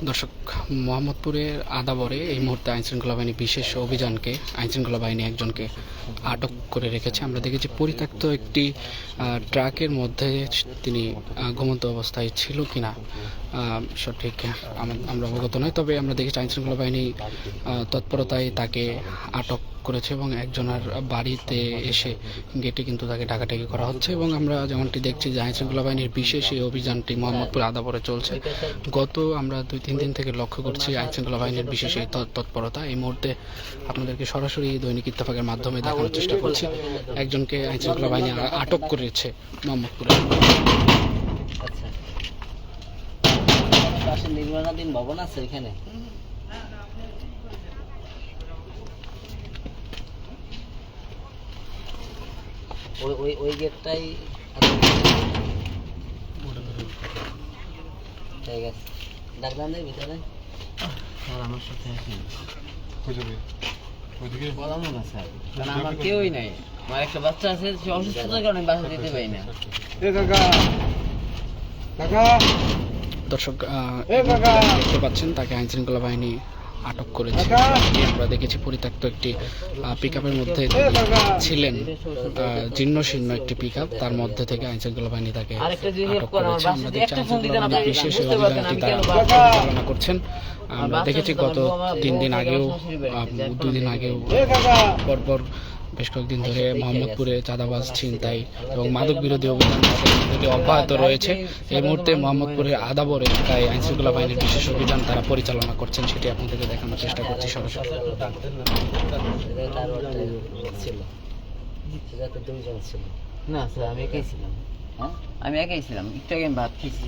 দর্শক, মোহাম্মদপুরের আদাবরে এই মুহূর্তে আইনশৃঙ্খলা বাহিনী বিশেষ অভিযানকে আইনশৃঙ্খলা বাহিনী একজনকে আটক করে রেখেছে। আমরা দেখেছি পরিত্যক্ত একটি ট্রাকের মধ্যে তিনি ঘুমন্ত অবস্থায় ছিল কিনা সঠিক আমরা অবগত নই, তবে আমরা দেখেছি আইনশৃঙ্খলা বাহিনী তৎপরতায় তাকে আটক করেছে এবং একজনের বাড়িতে এসে গেটে কিন্তু তাকে ডাকাডাকি করা হচ্ছে। এবং আমরা যেমনটি দেখছি যে আইনশৃঙ্খলা বাহিনীর বিশেষ এই অভিযানটি মোহাম্মদপুর আদাবরে চলছে। আমরা 2-3 দিন থেকে লক্ষ্য করছি আইনশৃঙ্খলা বাহিনীর বিশেষ এই তৎপরতা। এই মুহূর্তে আপনাদেরকে সরাসরি দৈনিক ইত্তেফাকের মাধ্যমে দেখানোর চেষ্টা করছি একজনকে আইনশৃঙ্খলা বাহিনী আটক করেছে মোহাম্মদপুরে। পাশে নির্মাণাধীন ভবন আছে এখানে। ওই গেটটাই ঠিক আছে। ডাকলাম নেই ভিতরে আমার সাথে বলাম না স্যার, কারণ আমার কেউই নাই। আমার একটা বাচ্চা আছে, সে অসুস্থতার কারণে বাসা দিতে পারি না। দর্শক, দেখতে পাচ্ছেন তাকে আইনশৃঙ্খলা বাহিনী আটক করেছে। আমরা দেখেছি পরিত্যক্ত একটি পিকআপের মধ্যে ছিলেন, জীর্ণ শীর্ণ একটি পিকআপ, তার মধ্যে থেকে আইনশৃঙ্খলা বাহিনী তাকে আটক করেছে। আমরা দেখছি আইনশৃঙ্খলা বাহিনী বিশেষ অভিযানটি তারা পরিচালনা করছেন। আমরা দেখেছি গত 2 দিন আগেও পরপর বেশ কয়েকদিন ধরে মোহাম্মদপুরে চাঁদাবাজ, ছিনতাই এবং মাদক বিরোধী অভিযান অব্যাহত রয়েছে। এই মুহূর্তে মোহাম্মদপুরের আদাবরে তাই আইনশৃঙ্খলা বাহিনীর বিশেষ অভিযান তারা পরিচালনা করছেন, সেটি আপনাদেরকে দেখানোর চেষ্টা করছি সরাসরি। না স্যার, আমি একাই ছিলাম। আমি একাই ছিলাম, একটু আগে আমি ভাত খেয়েছি।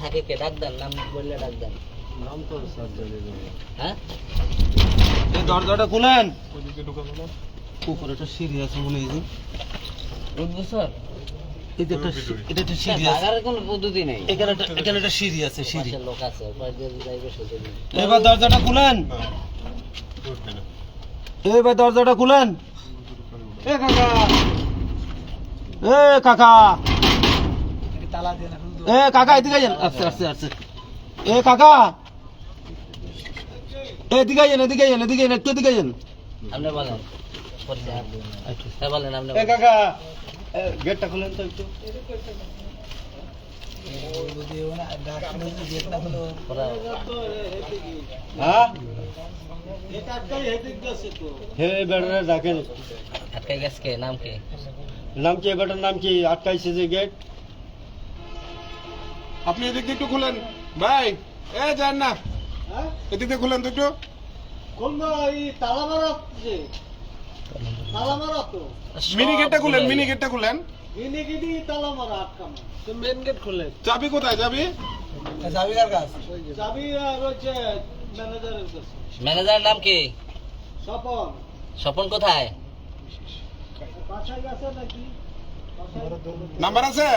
থাকে কে ডাক দেন, নাম বললে ডাক দেন। নাম তো হ্যাঁ, এই দরজাটা খুলেন। উপরে একটা সিঁড়ি আছে মনে হয়। উঠবো স্যার? এটা একটা সিঁড়ি আছে, আর কোনো পদ্ধতি নেই। এখানে একটা সিঁড়ি আছে, সিঁড়ি লোক আছে, ওপাশ দিয়ে যাইবে সোজা দিয়ে। এবার দরজাটা খুলেন। এবার দরজাটা খুলেন। এ কাকা, এ কাকা, এ কাকা এদিকে যান। আস্তে আস্তে আস্তে। এ কাকা, এদিকে যান, এদিকে যান, এদিকে যান, একটু এদিকে যান। আপনি বলেন, হ্যাঁ বলেন আপনি। এ কাকা, গেটটা খুলেন তো একটু। হ্যাঁ, হে বেটারা ডাকেন। আটকাই গেছে কে? নাম কি? নাম কি? বেটার নাম কি? আটকাইছে যে গেট। আপনি এদিক দিয়ে একটু খুলেন ভাই। এ যান না, এদিক দিয়ে খুলেন তো একটু। মিনি গেটটা খুলেন, মিনি গেটটা খুলেন। চাবি কোথায়? চাবি ম্যানেজারের নাম কি? স্বপন কোথায়? নাম্বার আছে?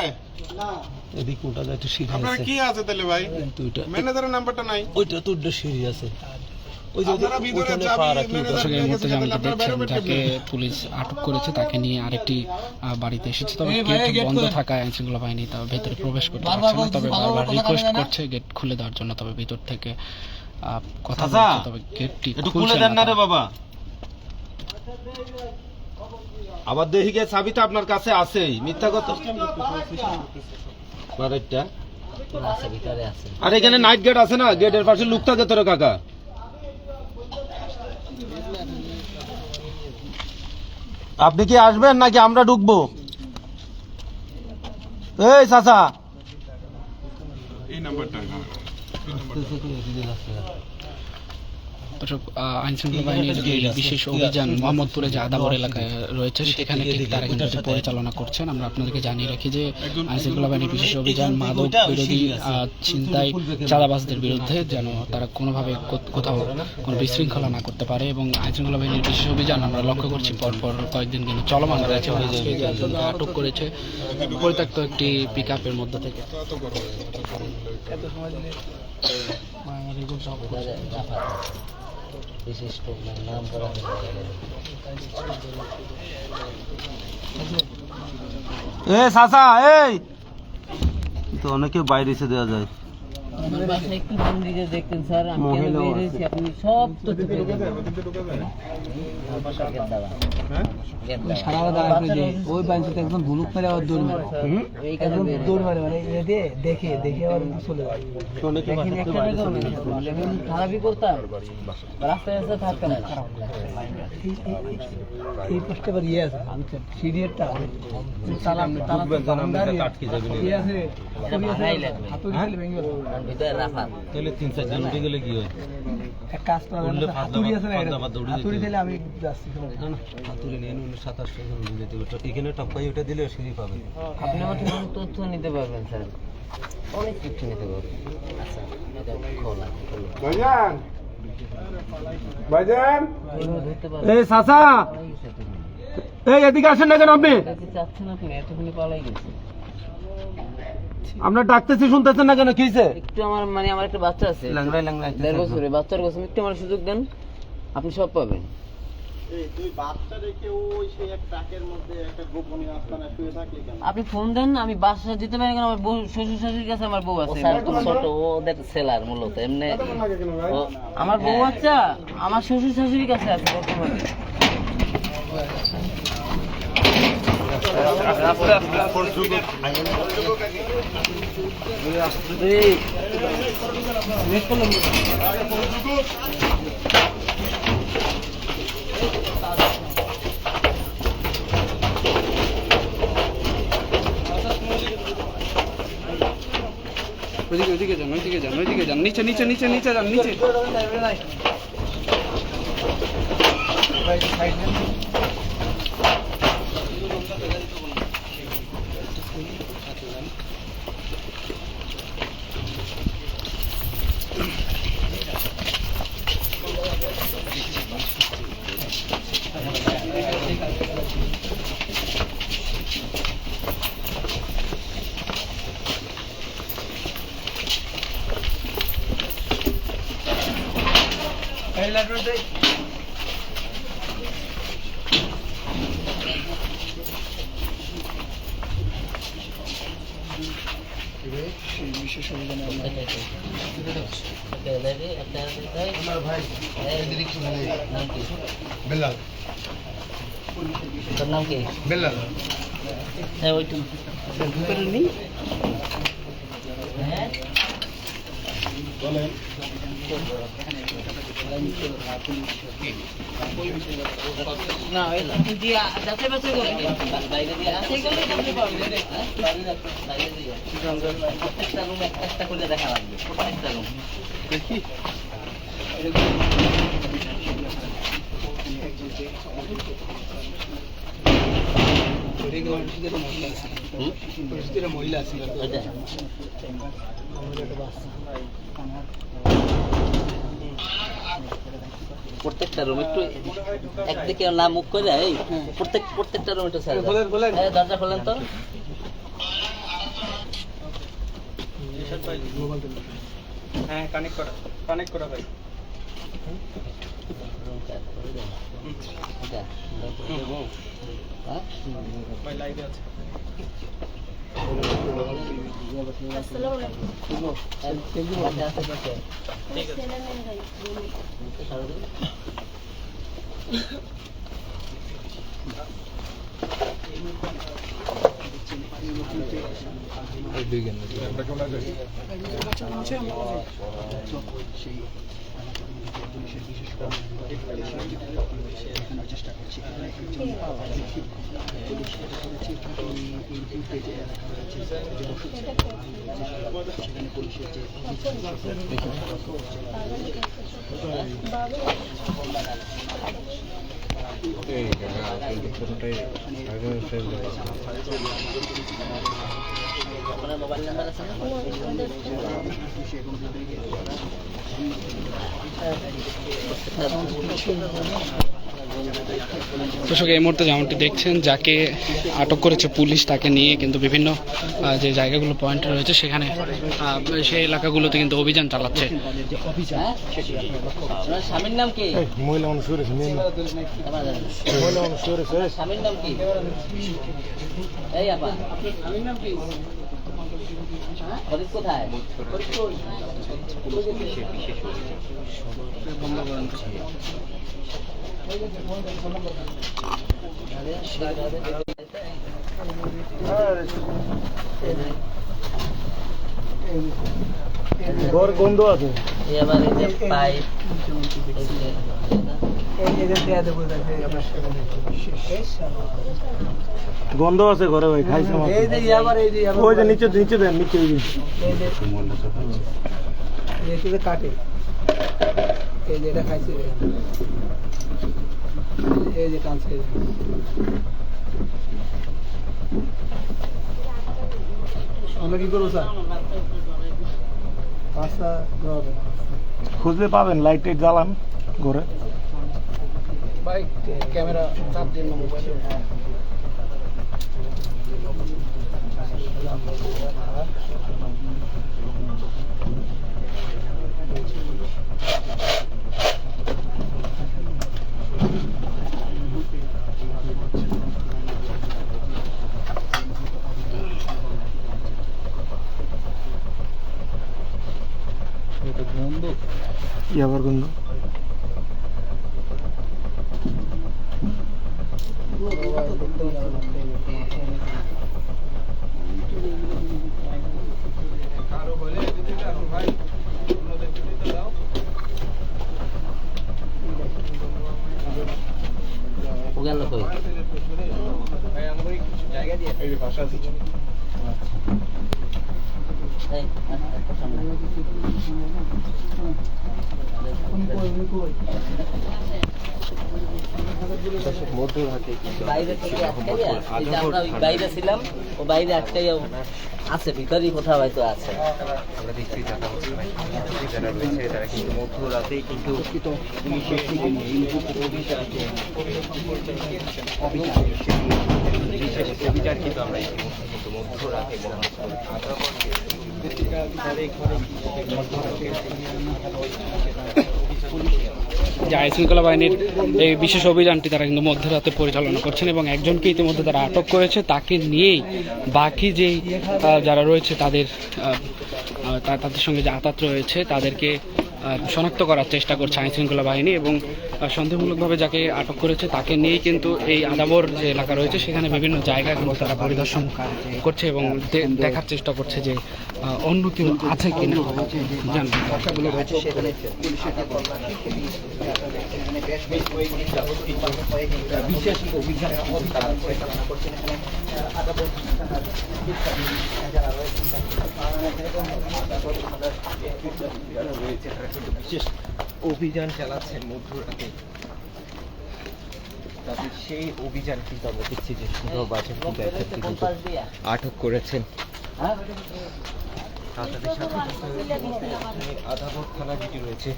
এদিকে ওটা একটু সিঁড়ি আপনার আছে। কি আছে তাহলে ভাই? ম্যানেজারের নাম্বারটা নাই। ওইটা তো সিঁড়ি আছে। ওই যে আপনারা ভিতরে ওখানে চাবি পা রাখি। ম্যানেজার দর্শক, এই নিয়ে মুহূর্তে গেছে, যেমনটি আপনারা বাইরে দেখছেন বের যাকে করবেন। পুলিশ আটক করেছে তাকে নিয়ে আরেকটি বাড়িতে এসেছে, তবে গেট বন্ধ থাকায় আইনশৃঙ্খলা বাহিনী তা ভেতরে প্রবেশ করতে পারছে না। তবে বারবার রিকোয়েস্ট করছে গেট খুলে দেওয়ার জন্য, তবে ভিতর থেকে কথা বলছে, তবে গেটটি একটু খুলে খুলছে দেন না রে না। বাবা। আবার দেখি গে চাবিটা আপনার কাছে আছেই, মিথ্যা কথা। আরেকটা আছে, ভিতরে আছে। আর এখানে নাইট গেট আছে না, গেটের পাশে লুক থাকে তোর কাকা। আপনি কি আসবেন নাকি আমরা ঢুকবো? এই চাচা, এই নাম্বারটা দর্শক, আইনশৃঙ্খলা বাহিনীর এই বিশেষ অভিযান মোহাম্মদপুরে যে আদাবর এলাকায় রয়েছে সেখানে ঠিক তারা কিন্তু এটি পরিচালনা করছেন। আমরা আপনাদেরকে জানিয়ে রাখি যে আইনশৃঙ্খলা বাহিনীর বিশেষ অভিযান মাদক বিরোধী, ছিনতাই, চাঁদাবাজদের বিরুদ্ধে যেন তারা কোনোভাবে কোথাও কোনো বিশৃঙ্খলা না করতে পারে। এবং আইনশৃঙ্খলা বাহিনীর বিশেষ অভিযান আমরা লক্ষ্য করছি পরপর কয়েকদিন কিন্তু চলমান রয়েছে। আটক করেছে পরিত্যক্ত একটি পিকআপের মধ্যে থেকে। বিশিষ্ট নাম করা এ চাচা এই তো অনেকে বাইরে এসে দেওয়া যায় আমার বাসায় একটু ফোন দিয়ে দেখতেন স্যার, আমি কেন বেরিয়েছি আপনি সব তথ্য পেয়ে যাবেন। সারা ওই বাড়িতে একদম ভুলুক মেরে আবার দৌড় মারে একদম দৌড় মারে মানে দেখে দেখে আবার চলে যায়। দেখেন একটা টাকাও নেই, আমি খারাপই করতাম, রাস্তায় রাস্তায় থাকতাম না। এই পোস্টে আবার ইয়ে আছে সিনিয়রটা ভিতরে রাখা তাহলে 3-4 জন উঠে গেলে কি হয় এক কাজ করা উঠলে হাতুড়ি আছে না, ফাঁদা ফাঁদা উড়ে যেতে হাতুড়ি হবে। দিলে আমি যাচ্ছি। হাতুড়ে নিয়ে 27 জন উঠে যেতে হবে। তো এখানে টপকাই ওটা দিলে সিঁড়ি পাবে আপনি আমার থেকে অনেক তথ্য নিতে পারবেন স্যার, অনেক কিছু নিতে পারবেন। আচ্ছা এটা খোলা ভাইজান ভাইজান এইভাবে ধরতে পারবেন। এই চাচা পালাই গেছে এতক্ষণে। এই এদিকে আসেন না কেন আপনি এটা কি চাচ্ছেন আপনি? এতক্ষণে পালাই গেছে। আপনার ডাকতেছি শুনতেছেন না কেন কি হয়েছে একটু আমার মানে আমার একটা বাচ্চা আছে ল্যাংড়াই ল্যাংড়াই 1.5 বছরের, বাচ্চার কাছে একটু আমার সুযোগ দেন, আপনি সব পাবেন। আপনি ফোন দেন, আমি বাসা যেতে পারি কারণ আমার বউ শ্বশুর শাশুড়ির কাছে আমার বউ আছে। ছোট ওদের সেলার মূলত এমনি আমার বউ বাচ্চা আমার শ্বশুর শাশুড়ির কাছে আছে বর্তমানে। ওইদিকে যান, ওইদিকে যান, ওইদিকে যান, নিচে নিচে নিচে নিচে যান, নিচে। বেলাল তোর নাম কি? বেলাল হ্যাঁ ওইটু ভিতরে নেই। হ্যাঁ না আপনি দিয়ে যাচাই বাছাই করেন, বাইরে দিয়ে যাচাই করলে জানতে পারবেন। বাইরে দিয়ে প্রত্যেকটা রুম একটা করে দেখা লাগবে, প্রত্যেকটা রুম দেখি। মহিলা আছে প্রত্যেকটা রুম একটু একদিকে না মুখ করে এই প্রত্যেকটা রুম একটু স্যার দরজা খোলেন তো। হ্যাঁ কানেক্ট করা ভাই ভাই লাইভে আছে চেষ্টা করছি সেখানে পুলিশের যে আপনার মোবাইল নাম্বার আছে না? দর্শক এই মুহূর্তে যেমনটি দেখছেন যাকে আটক করেছে পুলিশ তাকে নিয়ে কিন্তু বিভিন্ন যে জায়গাগুলো পয়েন্ট রয়েছে সেখানে সেই এলাকাগুলোতে কিন্তু অভিযান চালাচ্ছে। আপনার স্বামীর নাম কি? মহিলা মানুষ রয়েছে মহিলা মানুষ রয়েছে স্বামীর নাম কি? এই আপা স্বামীর নাম কি? ফরিদ কোথায়? ঘর গন্ধ আছে। এবার এই যে পাইপ গন্ধ আছে ঘরে ভাই, খাইছে মাত্র। ওই যে নিচে নিচে দেন, নিচে ওই যে। কাটে এই যে এটা খাইছে এই যে টানছে আমরা কি করবো স্যার? পাঁচটা খুঁজলে পাবেন, লাইট টাইট জ্বালান ঘরে। বাইক ক্যামেরা চাপ দিন মোবাইল ইয়াবার গন্ধ। ও গেল কই? এই, একটা সামনে। বাইরে থেকে আটকাইয়া, এই যে আমরা ওই বাইরে ছিলাম, ও বাইরে আটকাইয়া আছে, ভিতরেই কোথাও হয়তো আছে। আমরা দেখছি যারা যারা রয়েছে তারা কিন্তু মধ্যরাতেই কিন্তু পুলিশের থেকে অভিযান কিন্তু আমরা ইতিমধ্যে কিন্তু মধ্যরাতে যে আইন শৃঙ্খলা বাহিনীর এই বিশেষ অভিযানটি তারা কিন্তু মধ্যরাতে পরিচালনা করছেন এবং একজনকে ইতিমধ্যে তারা আটক করেছে। তাকে নিয়েই বাকি যেই যারা রয়েছে তাদের তাদের সঙ্গে যে আতাত রয়েছে তাদেরকে শনাক্ত করার চেষ্টা করছে আইন শৃঙ্খলা বাহিনী এবং সন্দেহমূলকভাবে যাকে আটক করেছে তাকে নিয়েই কিন্তু এই আদাবর যে এলাকা রয়েছে সেখানে বিভিন্ন জায়গা কিন্তু তারা পরিদর্শন করছে এবং দেখার চেষ্টা করছে যে অন্য কেউ আছে কিনা জানগুলো রয়েছে সেখানে বিশেষ অভিযান বিশেষ অভিযান চালাচ্ছেন মধ্যরাতে। তাদের সেই অভিযান কিন্তু আমরা দেখছি যে সুন্দর বাজার কিন্তু আটক করেছেন। তাদের সাথে আদাবর থানা যেটি রয়েছে,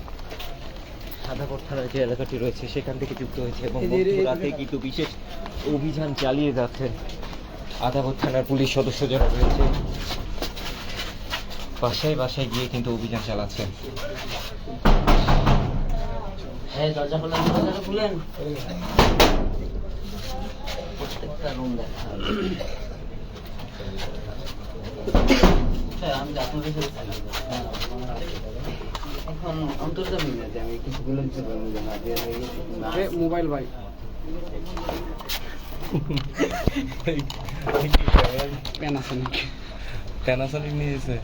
আদাবর থানার যে এলাকাটি রয়েছে সেখান থেকে যুক্ত হয়েছে এবং মধ্যরাতে কিন্তু বিশেষ অভিযান চালিয়ে যাচ্ছেন আদাবর থানার পুলিশ সদস্য যারা রয়েছে, বাসায় বাসায় গিয়ে কিন্তু অভিযান চালাচ্ছেন। এই দরজা খোলেন, দরজাটা খুলেন। প্রত্যেকটা রুম দেখা হবে। আমি আপনাদের সাথে এখন অন্তর্জামী না যে আমি কিছু বলে দিতে পারবো যে না দিয়ে হয়ে গেছে মোবাইল ভাই প্যান আছে নাকি? প্যানাসনিক নিয়েছে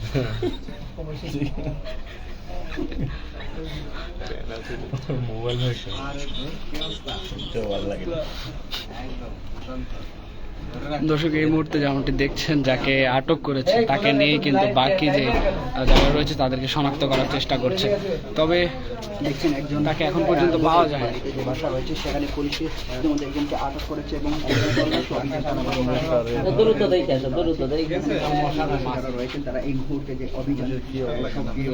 মোবাইল ভালো লাগে। দর্শক এই মুহূর্তে যেমনটি দেখছেন যাকে আটক করেছে তাকে নিয়ে কিন্তু বাকি যে যারা রয়েছে তাদেরকে শনাক্ত করার চেষ্টা করছে, তবে দেখছেন একজন তাকে এখন পর্যন্ত পাওয়া যায় না। যে বাসা রয়েছে সেখানে পুলিশে ইতিমধ্যে একজনকে আটক করেছে এবং দ্রুত দেখে আসো, দ্রুত দেখে যারা রয়েছেন তারা এই মুহূর্তে যে অভিযান সক্রিয়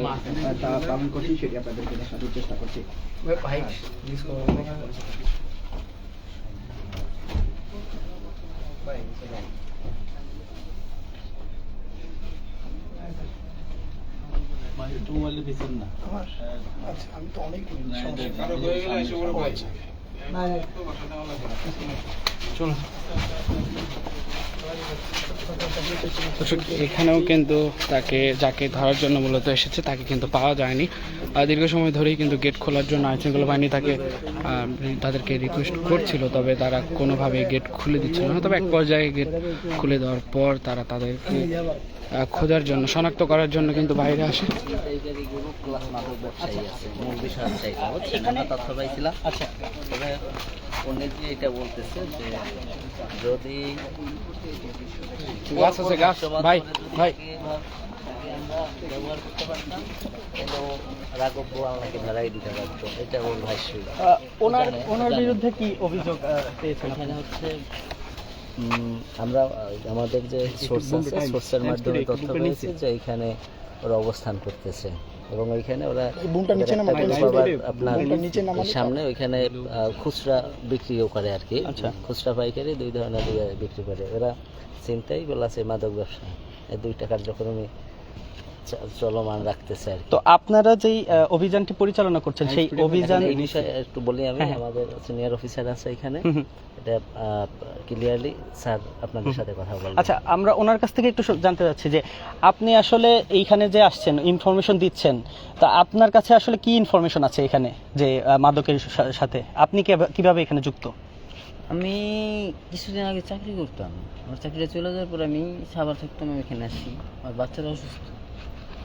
তা পালন করছেন সেটি আপনাদেরকে দেখানোর চেষ্টা করছি। আচ্ছা আমি তো অনেক কারো হয়ে গেলে এসে বড় ভাই দর্শক, এখানেও কিন্তু যাকে ধরার জন্য মূলত এসেছে তাকে কিন্তু পাওয়া যায়নি। দীর্ঘ সময় ধরেই কিন্তু গেট খোলার জন্য আইনশৃঙ্খলা বাহিনী তাদেরকে রিকোয়েস্ট করছিল, তবে তারা কোনোভাবে গেট খুলে দিচ্ছিল না। তবে এক পর্যায়ে গেট খুলে দেওয়ার পর তারা তাদেরকে খোঁজার জন্য, শনাক্ত করার জন্য কিন্তু বাইরে আসে। পাইকারি গরু প্লাস মাদক ব্যবসায়ী আছে, মূল বিষয় হচ্ছে এটা, বুঝছেন? আমরা তথ্য পাইছিলাম। আচ্ছা, তবে উনি যে এটা বলতেছে যে যদি গাছ আছে, গাছ, ভাই, ভাই। আমরা ব্যবহার করতে পারতাম, কিন্তু রাঘব আমাকে ধরাই দিতে পারতো, এটা ওর ভাষ্য। ওনার বিরুদ্ধে কি অভিযোগ পেয়েছেন? এখানে হচ্ছে আমরা আমাদের যে সোর্স আছে, সোর্সের মাধ্যমে তথ্য পেয়েছি যে এখানে ওরা অবস্থান করতেছে এবং ওইখানে ওরা আপনার সামনে ওইখানে খুচরা বিক্রিও করে আর কি। খুচরা পাইকারি দুই ধরনের বিক্রি করে ওরা, চিন্তাই প্লাস মাদক ব্যবসা, এই দুইটা কার্যক্রমে চলমান রাখতেছে আর কি। তো আপনারা যেই অভিযানটি পরিচালনা করছেন সেই অভিযান এই বিষয়ে একটু বলি আমি। আমাদের সিনিয়র অফিসার আছে এখানে, এটা ক্লিয়ারলি স্যার আপনাদের সাথে কথা বলবেন। আচ্ছা, আমরা ওনার কাছ থেকে একটু জানতে চাচ্ছি যে আপনি আসলে এইখানে যে আসছেন, ইনফরমেশন দিচ্ছেন, তা আপনার কাছে আসলে কি ইনফরমেশন আছে এখানে যে মাদকের সাথে আপনি কিভাবে এখানে যুক্ত? আমি কিছুদিন আগে চাকরি করতাম, আমার চাকরিটা চলে যাওয়ার পর আমি সাভার থাকতাম, আমি এখানে আসি। আমার বাচ্চারা অসুস্থ,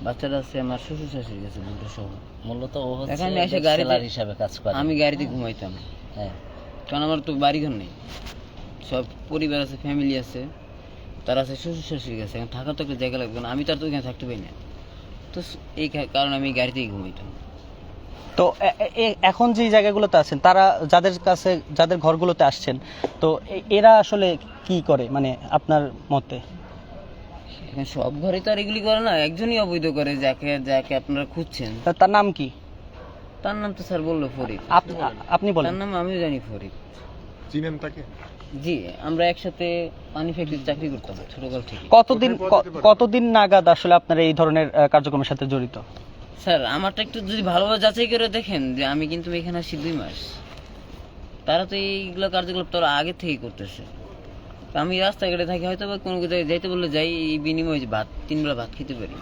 বাচ্চারা আছে আমার শ্বশুর শাশুড়ির কাছে দুটো সহ। মূলত ও হচ্ছে এখানে এসে গাড়ি সেলার হিসাবে কাজ করে। আমি গাড়িতে ঘুমাইতাম, হ্যাঁ, কারণ আমার তো বাড়িঘর নেই, সব পরিবার আছে, ফ্যামিলি আছে, তারা আছে শ্বশুর শাশুড়ির কাছে। এখন থাকার তো একটা জায়গা লাগবে না, আমি তো আর তো এখানে থাকতে পারি না, তো এই কারণে আমি গাড়িতেই ঘুমাইতাম। তো এখন যে জায়গাগুলোতে আছেন, তারা যাদের ঘরগুলোতে আসছেন, তো এরা আসলে কি করে, মানে আপনার মতে? এখন সব ঘরে তো আর এগুলি করে না, একজনই অবৈধ করে, যাকে আপনারা খুঁজছেন। তার নাম কি? তার নাম তো স্যার বললো ফরিদ। আপনি বলেন। তার নাম আমিও জানি, ফরিদ। চিনেন তাকে? জি, আমরা একসাথে পানি ফ্যাক্টরিতে চাকরি করতাম ছোটকাল থেকে। কতদিন নাগাদ আসলে আপনারা এই ধরনের কার্যক্রমের সাথে জড়িত? স্যার আমারটা একটু যদি ভালোভাবে যাচাই করে দেখেন, যে আমি কিন্তু এখানে আসি 2 মাস, তারা তো এইগুলো কার্যকলাপ তারা আগে থেকেই করতেছে। তো আমি রাস্তাঘাটে থাকি, হয়তো বা কোনো জায়গায় যাইতে বললে যাই, এই বিনিময়ে ভাত 3 বেলা ভাত খেতে পারি,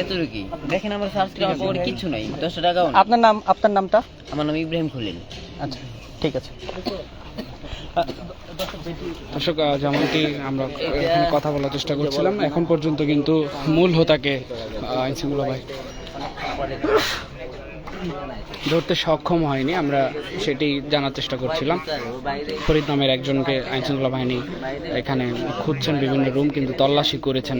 এতটুকুই। দেখেন আমার সার্চ করে আমার পকেটে কিচ্ছু নাই, 10 টাকাও না। আপনার নামটা? আমার নাম ইব্রাহিম খলিল। আচ্ছা, ঠিক আছে। দর্শক, যেমনটি আমরা এখানে কথা বলার চেষ্টা করছিলাম, এখন পর্যন্ত কিন্তু মূল হোতাকে আইনশৃঙ্খলা বাহিনী ধরতে সক্ষম হয়নি। আমরা সেটি জানার চেষ্টা করছিলাম। ফরিদ নামের একজনকে আইনশৃঙ্খলা বাহিনী এখানে খুঁজছেন, বিভিন্ন রুম কিন্তু তল্লাশি করেছেন।